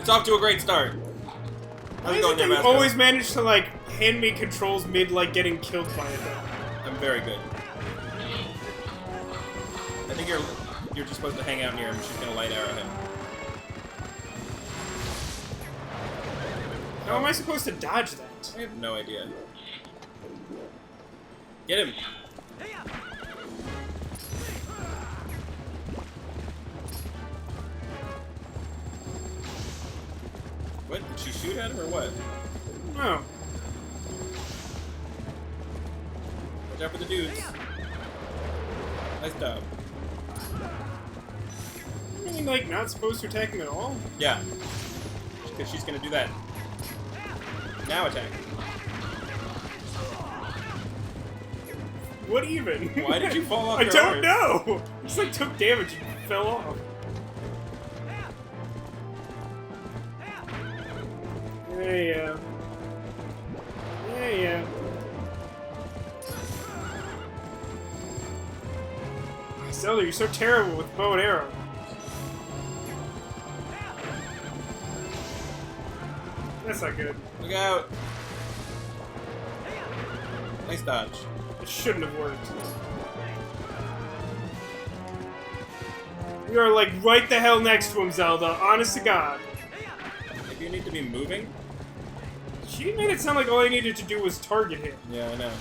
It's off to a great start. How's it going there, Vasco? You always manage to, like, hand me controls mid, like, getting killed by it. I'm very good. I think you're just supposed to hang out near him. She's gonna light arrow him. How am I supposed to dodge that? I have no idea. Get him! What? Did she shoot at him or what? No. Watch out for the dudes. Nice job. I mean, like, not supposed to attack him at all? Yeah. Because she's gonna do that. Now attack. What even? Why did you fall off I your don't horse? know! I just, like, took damage and fell off. Yeah. Yeah. Zelda, you're so terrible with bow and arrow. That's not good. Look out! Nice dodge. It shouldn't have worked. You are, like, right the hell next to him, Zelda. Honest to God. Maybe you need to be moving? She made it sound like all I needed to do was target him. Yeah, I know.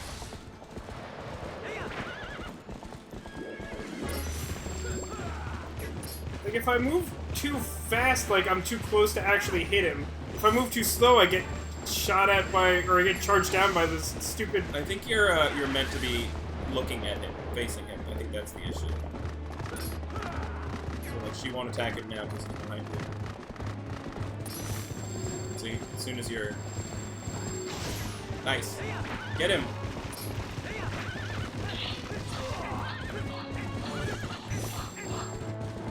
Like, if I move too fast, like, I'm too close to actually hit him. If I move too slow, I get shot at by, or I get charged down by this stupid... I think you're meant to be looking at him, facing him. I think that's the issue. So, like, she won't attack him now because he's behind you. See? As soon as you're... Nice. Get him!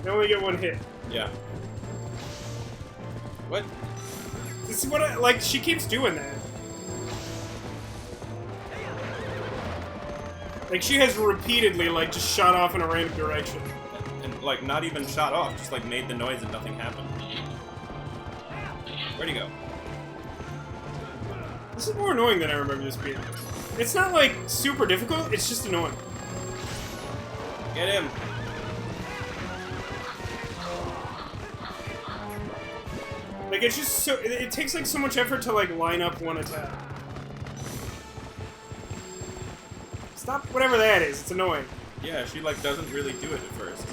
I only get one hit. Yeah. What? This is what I... Like, she keeps doing that. Like, she has repeatedly, like, just shot off in a random direction. And like, not even shot off, just, like, made the noise and nothing happened. Where'd he go? This is more annoying than I remember this being. It's not, like, super difficult, it's just annoying. Get him! Like, it's just so... It takes, like, so much effort to, like, line up one attack. Stop whatever that is, it's annoying. Yeah, she, like, doesn't really do it at first.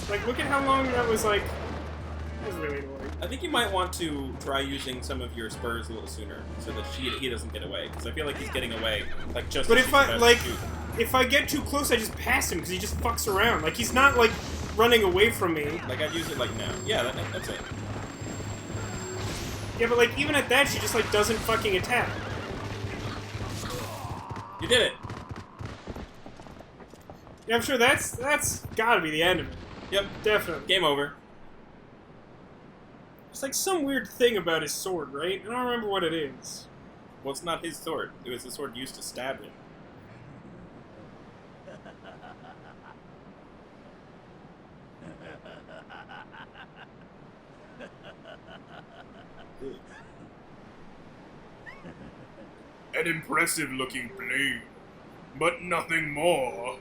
Like, look at how long that was, like... That was really annoying. I think you might want to try using some of your spurs a little sooner, so that he doesn't get away. Because I feel like he's getting away, like, just But as if she's I, about to like... shoot. If I get too close, I just pass him, because he just fucks around. Like, he's not, like, running away from me. Like, I'd use it, like, now. Yeah, that's it. Yeah, but, like, even at that, she just, like, doesn't fucking attack. You did it! Yeah, I'm sure that's gotta be the end of it. Yep. Definitely. Game over. It's like some weird thing about his sword, right? I don't remember what it is. Well, it's not his sword. It was the sword used to stab him. An impressive-looking blade, but nothing more.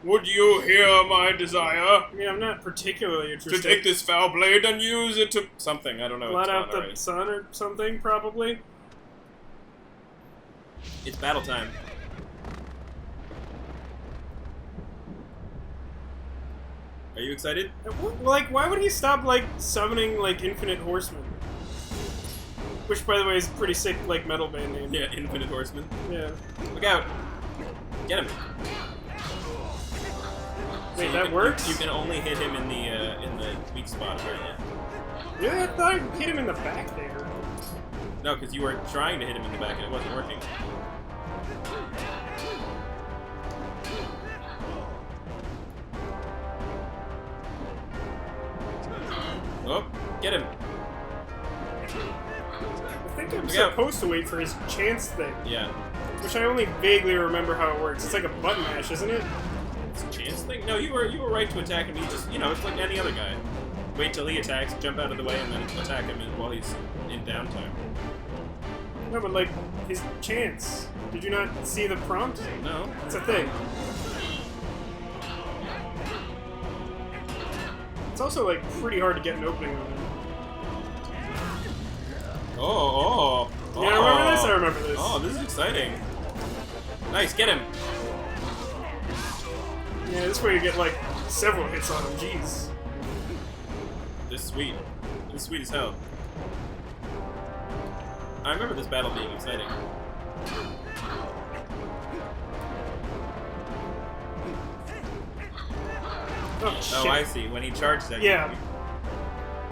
Would you hear my desire? I mean, I'm not particularly interested. To take this foul blade and use it to... Something, I don't know. Blot out the already. sun or something, probably? It's battle time. Are you excited? Like, why would he stop, like, summoning, like, infinite horsemen? Which, by the way, is a pretty sick, like, metal band name. Yeah, Infinite Horseman. Yeah. Look out! Get him! Wait, So that works? You can only hit him in the weak spot, right? Yeah, I thought I hit him in the back there. No, because you were trying to hit him in the back and it wasn't working. Oh, get him! I think I'm Look out. supposed to wait for his chance thing. Yeah. Which I only vaguely remember how it works. It's like a button mash, isn't it? It's a chance thing? No, you were right to attack him. You just, you know, it's like any other guy. Wait till he attacks, jump out of the way, and then attack him while he's in downtime. No, but like, his chance. Did you not see the prompt? No. It's a thing. It's also like pretty hard to get an opening on it. Oh. Yeah, I remember this. I remember this. Oh, this is exciting. Nice, get him. Yeah, this way you get like several hits on him. Jeez. This is sweet. This is sweet as hell. I remember this battle being exciting. Oh, shit. Oh, I see. When he charged that. Yeah.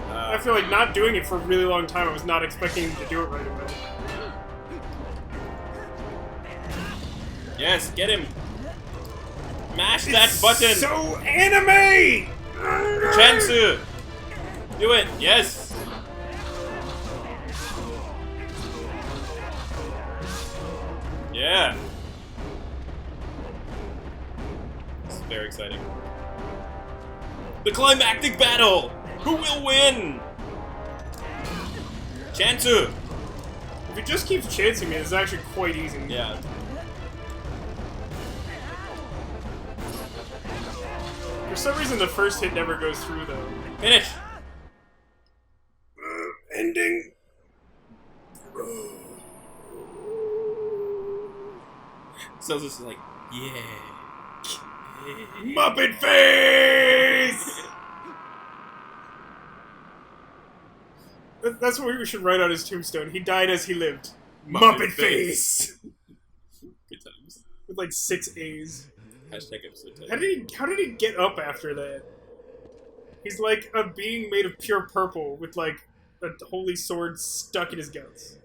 I feel like not doing it for a really long time, I was not expecting him to do it right away. Yes, get him. Mash that button. So anime! Chancu. Do it. Yes. Yeah. This is very exciting. The climactic battle! Who will win? Chancu! If he just keeps chancing me, it's actually quite easy. Yeah. For some reason, the first hit never goes through, though. Finish! Ending! So this is like, yeah. Muppet face! That's what we should write on his tombstone. He died as he lived. Muppet face! Good times. With like 6 A's. Hashtag episode 10. How did he get up after that? He's like a being made of pure purple with like a holy sword stuck in his guts.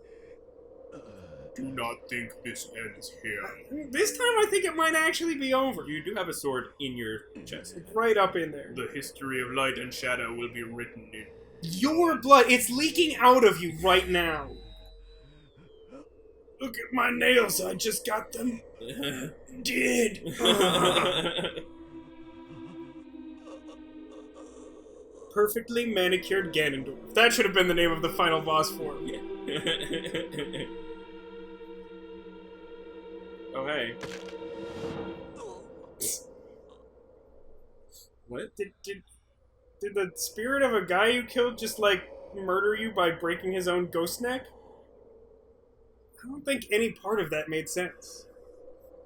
Do not think this ends here. This time I think it might actually be over. You do have a sword in your chest. Right up in there. The history of light and shadow will be written in. Your blood, it's leaking out of you right now. Look at my nails, I just got them. Did. Perfectly manicured Ganondorf. That should have been the name of the final boss form. Oh, hey. What? Did the spirit of a guy you killed just, like, murder you by breaking his own ghost neck? I don't think any part of that made sense.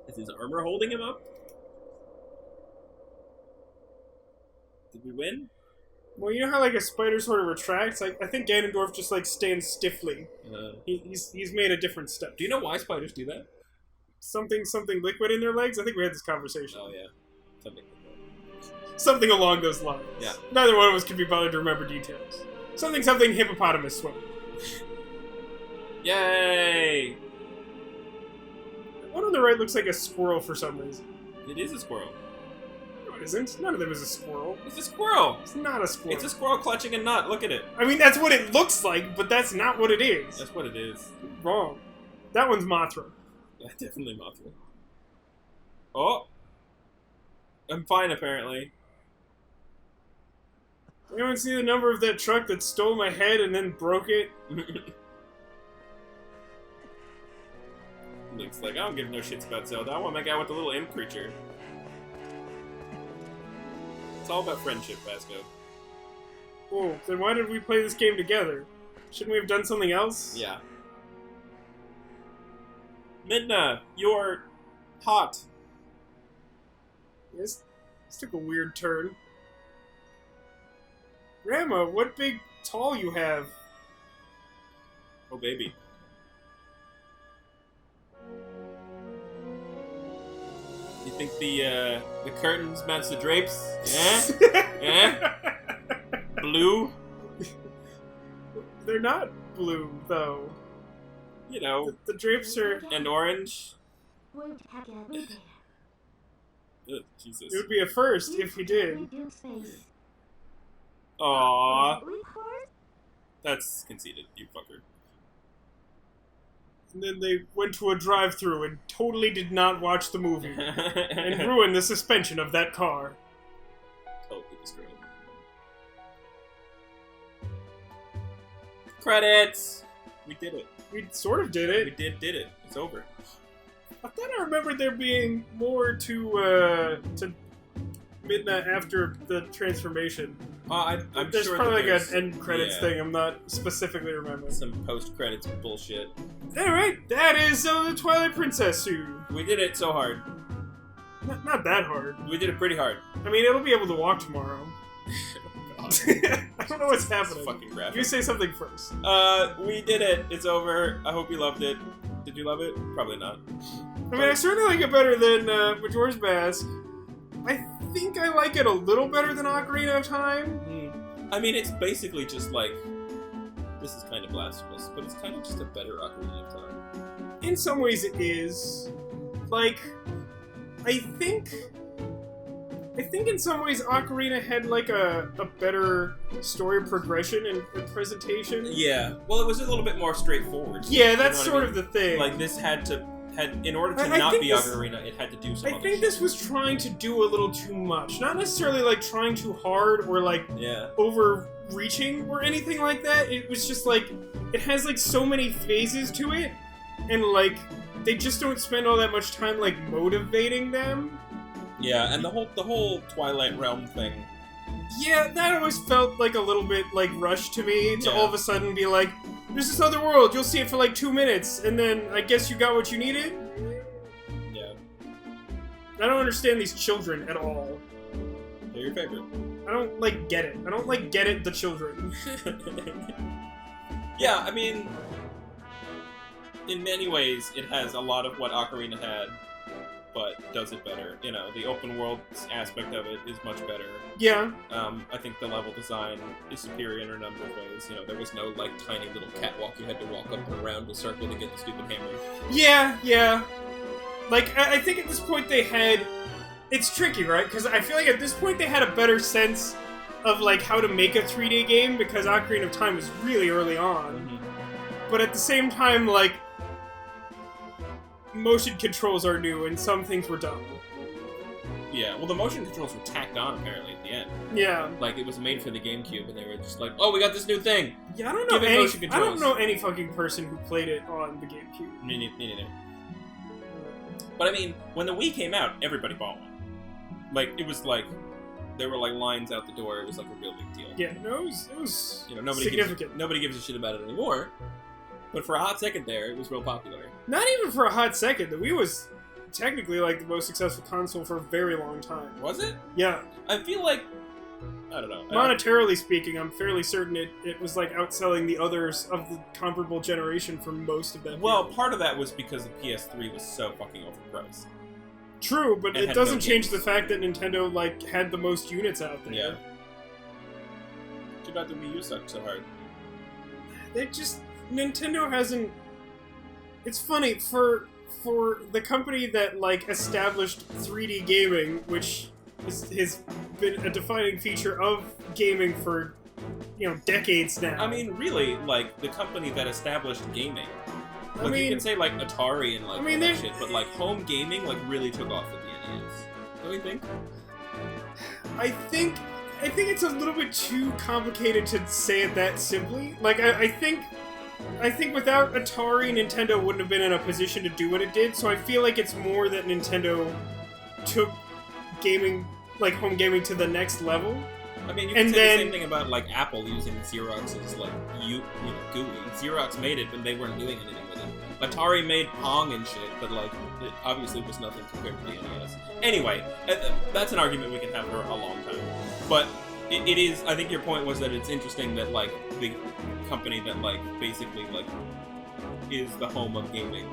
Is his armor holding him up? Did we win? Well, you know how, like, a spider sort of retracts? Like, I think Ganondorf just, like, stands stiffly. He's made a different step. Do you know why spiders do that? Something liquid in their legs? I think we had this conversation. Oh, yeah. Something along those lines. Yeah. Neither one of us could be bothered to remember details. Something hippopotamus swim. Yay! The one on the right looks like a squirrel for some reason. It is a squirrel. No, it isn't. None of them is a squirrel. It's a squirrel! It's not a squirrel. It's a squirrel clutching a nut. Look at it. I mean, that's what it looks like, but that's not what it is. That's what it is. Wrong. That one's Mothra. Yeah, definitely Mothra. Oh! I'm fine, apparently. Anyone see the number of that truck that stole my head and then broke it? Looks like I don't give no shits about Zelda. I want to make out with the little imp creature. It's all about friendship, Vasco. Oh, then why did we play this game together? Shouldn't we have done something else? Yeah. Midna, you're hot. This took a weird turn. Grandma, what big tall you have. Oh, baby. You think the curtains match the drapes? Eh? Eh? Blue? They're not blue, though. You know. The drapes are... And orange? Ugh, Jesus. It would be a first if he did. Aww. That's conceited, you fucker. And then they went to a drive-thru and totally did not watch the movie. And ruined the suspension of that car. Totally destroyed. Credits! We did it. We sort of did We it. did it. It's over. I thought I remembered there being more to Midna after the transformation. I'm There's sure probably that like an end credits yeah. thing I'm not specifically remembering. some post-credits bullshit. Alright, that is the Twilight Princess suit. We did it so hard. Not that hard. We did it pretty hard. I mean, it'll be able to walk tomorrow. God. I don't know what's happening. It's fucking graphic. You say something first. We did it. It's over. I hope you loved it. Did you love it? Probably not. I mean, I certainly like it better than Majora's Mask. I think I like it a little better than Ocarina of Time. I mean, it's basically just like... This is kind of blasphemous, but it's kind of just a better Ocarina of Time. In some ways it is. Like, I think in some ways Ocarina had like a better story progression and presentation. Yeah. Well, it was a little bit more straightforward. Yeah, that's You know what sort I of the thing. Like, this had in order to I not think be this- Ocarina, it had to do some I other think shit. this was trying to do a little too much. Not necessarily like trying too hard or like Yeah. overreaching or anything like that. It was just like it has like so many phases to it, and like they just don't spend all that much time like motivating them. Yeah, and the whole Twilight Realm thing. Yeah, that always felt like a little bit like rushed to me to Yeah. all of a sudden be like, there's this other world, you'll see it for like 2 minutes, and then I guess you got what you needed? Yeah. I don't understand these children at all. They're your favorite. I don't like get it. I don't like get it, the children. Yeah, I mean, in many ways, it has a lot of what Ocarina had, but does it better. You know, the open world aspect of it is much better. Yeah. I think the level design is superior in a number of ways. You know, there was no, like, tiny little catwalk you had to walk up and around the circle to get the stupid hammer. Yeah. Like, I think at this point they had... It's tricky, right? Because I feel like at this point they had a better sense of, like, how to make a 3D game, because Ocarina of Time was really early on. But at the same time, like, motion controls are new, and some things were dumb. Yeah, well, the motion controls were tacked on, apparently, at the end. Yeah. Like, it was made for the GameCube, and they were just like, oh, we got this new thing! Yeah, I don't know Give it motion I don't controls. know any fucking person who played it on the GameCube. Me neither. But I mean, when the Wii came out, everybody bought one. Like, it was like, there were like lines out the door, it was like a real big deal. Yeah, no, it was You know, significant. Nobody gives a shit about it anymore. But for a hot second there, it was real popular. Not even for a hot second. The Wii was technically like the most successful console for a very long time. Was it? Yeah. I feel like, I don't know. Monetarily speaking, I'm fairly certain it was like outselling the others of the comparable generation for most of that. Well, period. part of that was because the PS3 was so fucking overpriced. True, but It it had doesn't no change games. the fact that Nintendo like had the most units out there. Yeah. Too bad the Wii U sucked so hard. Nintendo hasn't. It's funny for the company that like established 3D gaming, which has been a defining feature of gaming for decades now. I mean, really, like, the company that established gaming. Like, you can say, like, Atari and, like, all that shit, but, like, home gaming, like, really took off with the NES. Don't you think? I think it's a little bit too complicated to say it that simply. Like, I think without Atari, Nintendo wouldn't have been in a position to do what it did, so I feel like it's more that Nintendo took gaming, like, home gaming to the next level. I mean, you can say the same thing about, like, Apple using Xerox's, like, GUI. Xerox made it, but they weren't doing anything with it. Atari made Pong and shit, but, like, it obviously was nothing compared to the NES. Anyway, that's an argument we can have for a long time. But it is, I think your point was that it's interesting that, like, the company that, like, basically, like, is the home of gaming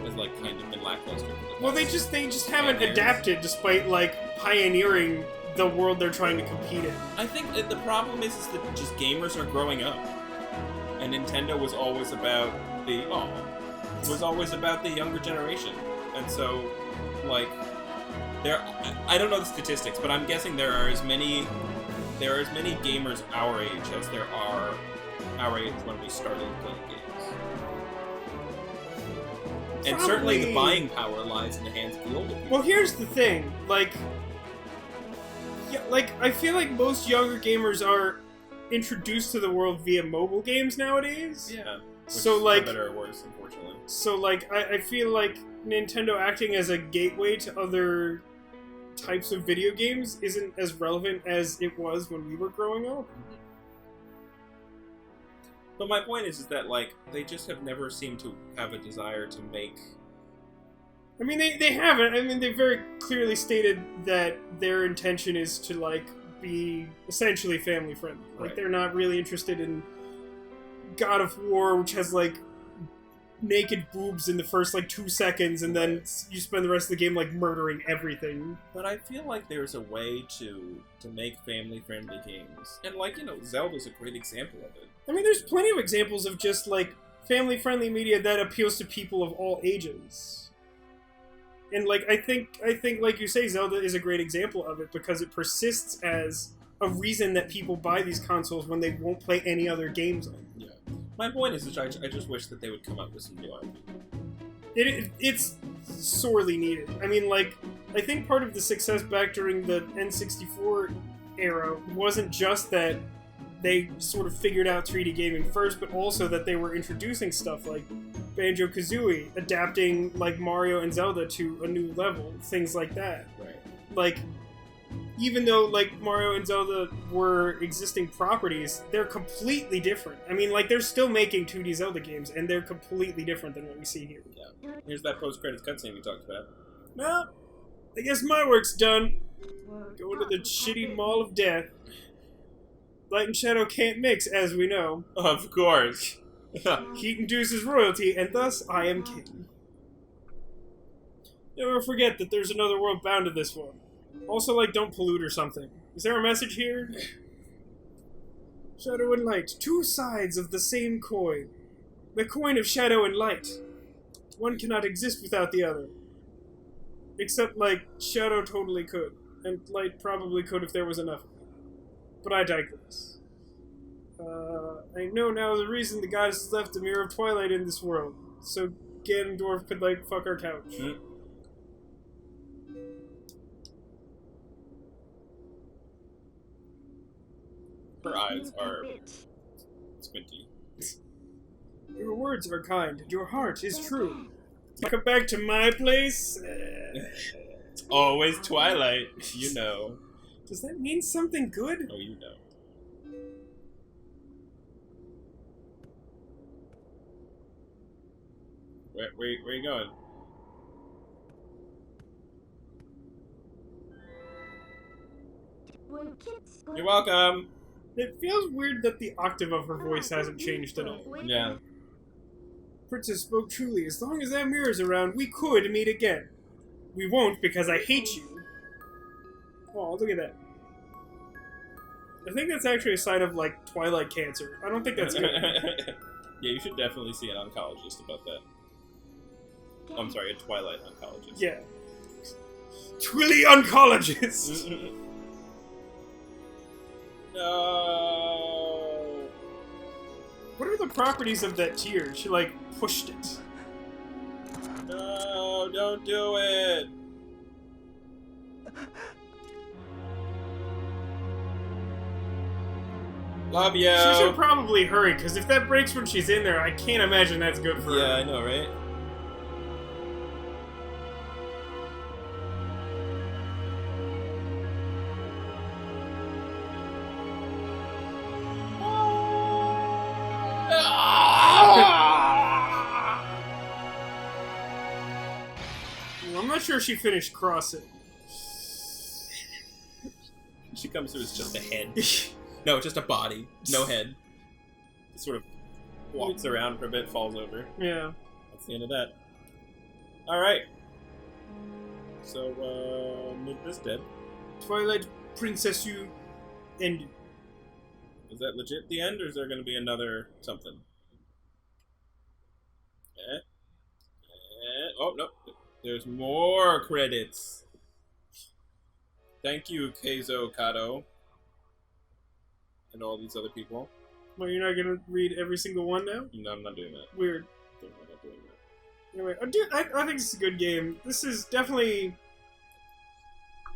has, like, kind of been lackluster. Well, they just haven't adapted despite, like, pioneering the world they're trying to compete in. I think that the problem is that just gamers are growing up, and Nintendo was always about the younger generation, and so like I don't know the statistics, but I'm guessing there are as many gamers our age as there are our age when we started playing games. And certainly the buying power lies in the hands of the older people. Well, here's the thing, like, I feel like most younger gamers are introduced to the world via mobile games nowadays. Yeah. So, like, for better or worse, unfortunately. So, like, I feel like Nintendo acting as a gateway to other types of video games isn't as relevant as it was when we were growing up. But my point is that, like, they just have never seemed to have a desire to make... I mean, they haven't. I mean, they very clearly stated that their intention is to, like, be essentially family-friendly. Like, Right. they're not really interested in God of War, which has, like, naked boobs in the first, like, 2 seconds, and then you spend the rest of the game, like, murdering everything. But I feel like there's a way to make family-friendly games. And, like, you know, Zelda's a great example of it. I mean, there's plenty of examples of just, like, family-friendly media that appeals to people of all ages. And, like, I think, like you say, Zelda is a great example of it because it persists as a reason that people buy these consoles when they won't play any other games on them. Yeah. My point is I just wish that they would come up with some new IP. It's sorely needed. I mean, like, I think part of the success back during the N64 era wasn't just that they sort of figured out 3D gaming first, but also that they were introducing stuff like Banjo-Kazooie, adapting, like, Mario and Zelda to a new level, things like that. Right. Like, even though, like, Mario and Zelda were existing properties, they're completely different. I mean, like, they're still making 2D Zelda games, and they're completely different than what we see here. Yeah. Here's that post-credits cutscene we talked about. Well, I guess my work's done. Going to the shitty Mall of Death. Light and shadow can't mix, as we know. Of course. Heat induces royalty, and thus I am king. Never forget that there's another world bound to this one. Also, like, don't pollute or something. Is there a message here? Shadow and light, two sides of the same coin. The coin of shadow and light. One cannot exist without the other. Except, like, shadow totally could. And light probably could if there was enough. But I digress. I know now the reason the goddess left the Mirror of Twilight in this world. So Ganondorf could, like, fuck our couch. Mm. Her eyes are squinty. Your words are kind, and your heart is true. Come back to my place? It's always Twilight, you know. Does that mean something good? Oh, you know. Where are you going? You're welcome. It feels weird that the octave of her voice hasn't changed at all. Yeah. Princess spoke truly. As long as that mirror's around, we could meet again. We won't because I hate you. Oh, look at that. I think that's actually a sign of, like, Twilight cancer. I don't think that's good. Yeah, you should definitely see an oncologist about that. Oh, I'm sorry, a Twilight oncologist. Yeah. Twilly oncologist! No. What are the properties of that tear? She, like, pushed it. No, don't do it. Love you. She should probably hurry, because if that breaks when she's in there, I can't imagine that's good for her. Yeah, I know, right? I'm not sure she finished crossing. She comes through as just a head. No, just a body. No head. Sort of walks around for a bit, falls over. Yeah. That's the end of that. Alright. So, Midna's dead. Twilight Princess, you ended. Is that legit the end, or is there going to be another something? Oh, no. There's more credits. Thank you, Keizo Kato. And all these other people. Well, you're not gonna read every single one now? No, I'm not doing that. Weird. I'm not doing that. Anyway, I think this is a good game. This is definitely...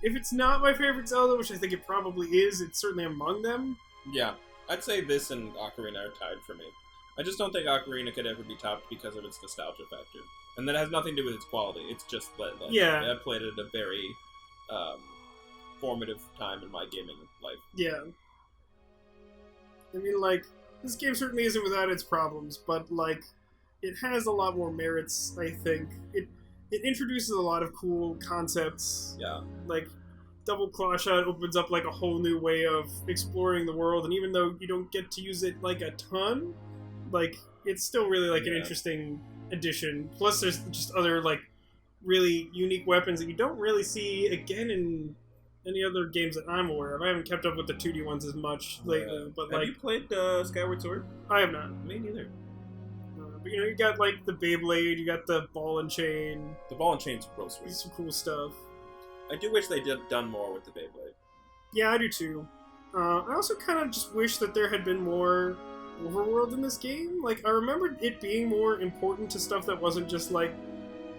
If it's not my favorite Zelda, which I think it probably is, it's certainly among them. Yeah. I'd say this and Ocarina are tied for me. I just don't think Ocarina could ever be topped because of its nostalgia factor. And that has nothing to do with its quality. It's just that, like, Yeah. I played it at a very formative time in my gaming life. Yeah. I mean, like, this game certainly isn't without its problems, but, like, it has a lot more merits, I think. It introduces a lot of cool concepts. Yeah. Like, double claw shot opens up, like, a whole new way of exploring the world, and even though you don't get to use it, like, a ton, like, it's still really, like, an interesting addition. Plus, there's just other, like, really unique weapons that you don't really see again in any other games that I'm aware of. I haven't kept up with the 2D ones as much lately, but, have like... you played Skyward Sword? I have not. Me neither. But, you know, you got, like, the Beyblade, you got the ball and chain. The ball and chain's real sweet. Some cool stuff. I do wish they did done more with the Beyblade. Yeah, I do too. I also kind of just wish that there had been more overworld in this game. Like, I remembered it being more important to stuff that wasn't just, like,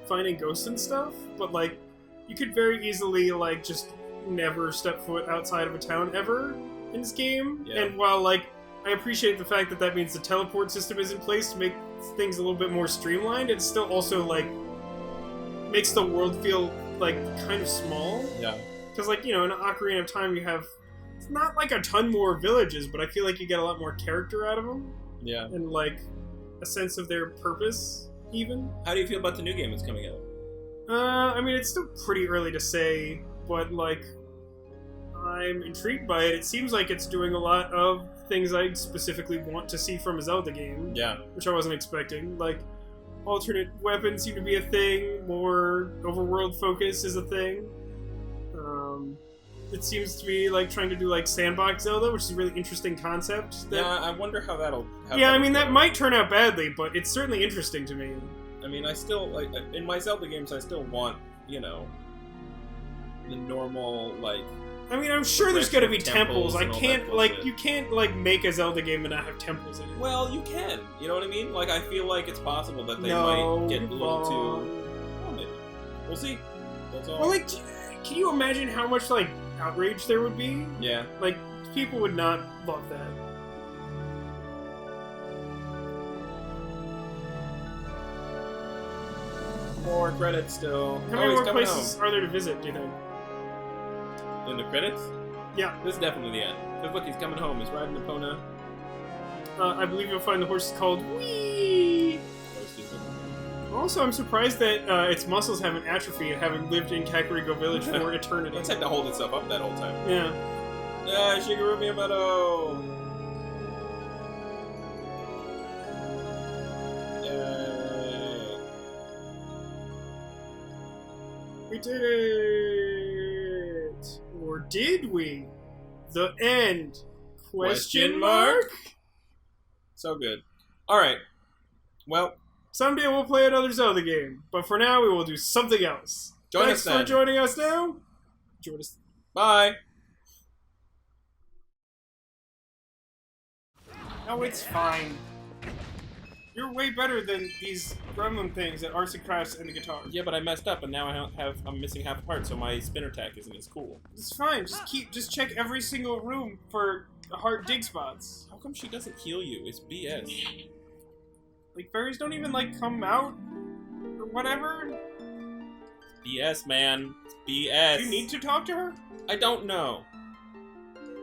finding ghosts and stuff, but, like, you could very easily, like, just never step foot outside of a town ever in this game. Yeah. And while, like, I appreciate the fact that that means the teleport system is in place to make things a little bit more streamlined, it still also, like, makes the world feel, like, kind of small. Yeah. Because, like, you know, in Ocarina of Time, you have... It's not, like, a ton more villages, but I feel like you get a lot more character out of them. Yeah. And, like, a sense of their purpose, even. How do you feel about the new game that's coming out? I mean, it's still pretty early to say, but, like, I'm intrigued by it. It seems like it's doing a lot of things I specifically want to see from a Zelda game. Yeah. Which I wasn't expecting. Like, alternate weapons seem to be a thing, more overworld focus is a thing. It seems to be, like, trying to do, like, sandbox Zelda, which is a really interesting concept. Yeah, I wonder how that'll... Yeah, I mean, that might turn out badly, but it's certainly interesting to me. I mean, I still, like, in my Zelda games, I still want, you know, the normal, like... I mean, I'm sure there's gonna be temples. I and all can't, that like, bullshit. you can't, like, make a Zelda game and not have temples in it. Well, you can. You know what I mean? Like, I feel like it's possible that they No, might get a little wrong. too... Well, maybe. We'll see. That's all. Well, like, can you imagine how much, like, outrage there would be? Yeah. Like, people would not love that. More credits still. How many he's more coming places are there to visit, do you think? home. In the credits? Yeah. This is definitely the end. Because look, he's coming home. He's riding Epona. I believe you'll find the horse is called Wee. Also, I'm surprised that its muscles haven't atrophied, having lived in Kakariko Village for eternity. It's had to hold itself up that whole time. Yeah. Yeah, Shigeru Miyamoto! Yay. We did it! Or did we? The end. Question mark? So good. Alright. Well, Someday we'll play another Zelda game, but for now we will do something else. join Thanks us then. for joining us now. Join us. Bye! No, it's fine. You're way better than these gremlin things at Arts and Crafts and the guitar. Yeah, but I messed up and now I'm missing half a part, so my spinner tack isn't as cool. It's fine. Just check every single room for heart dig spots. How come she doesn't heal you? It's BS. Like, fairies don't even, like, come out or whatever. BS, man. It's BS. Do you need to talk to her? I don't know.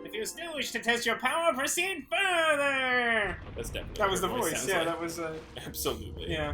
If you still wish to test your power, proceed further! That's definitely That was the what her voice, sounds yeah, like. that was, Absolutely. yeah.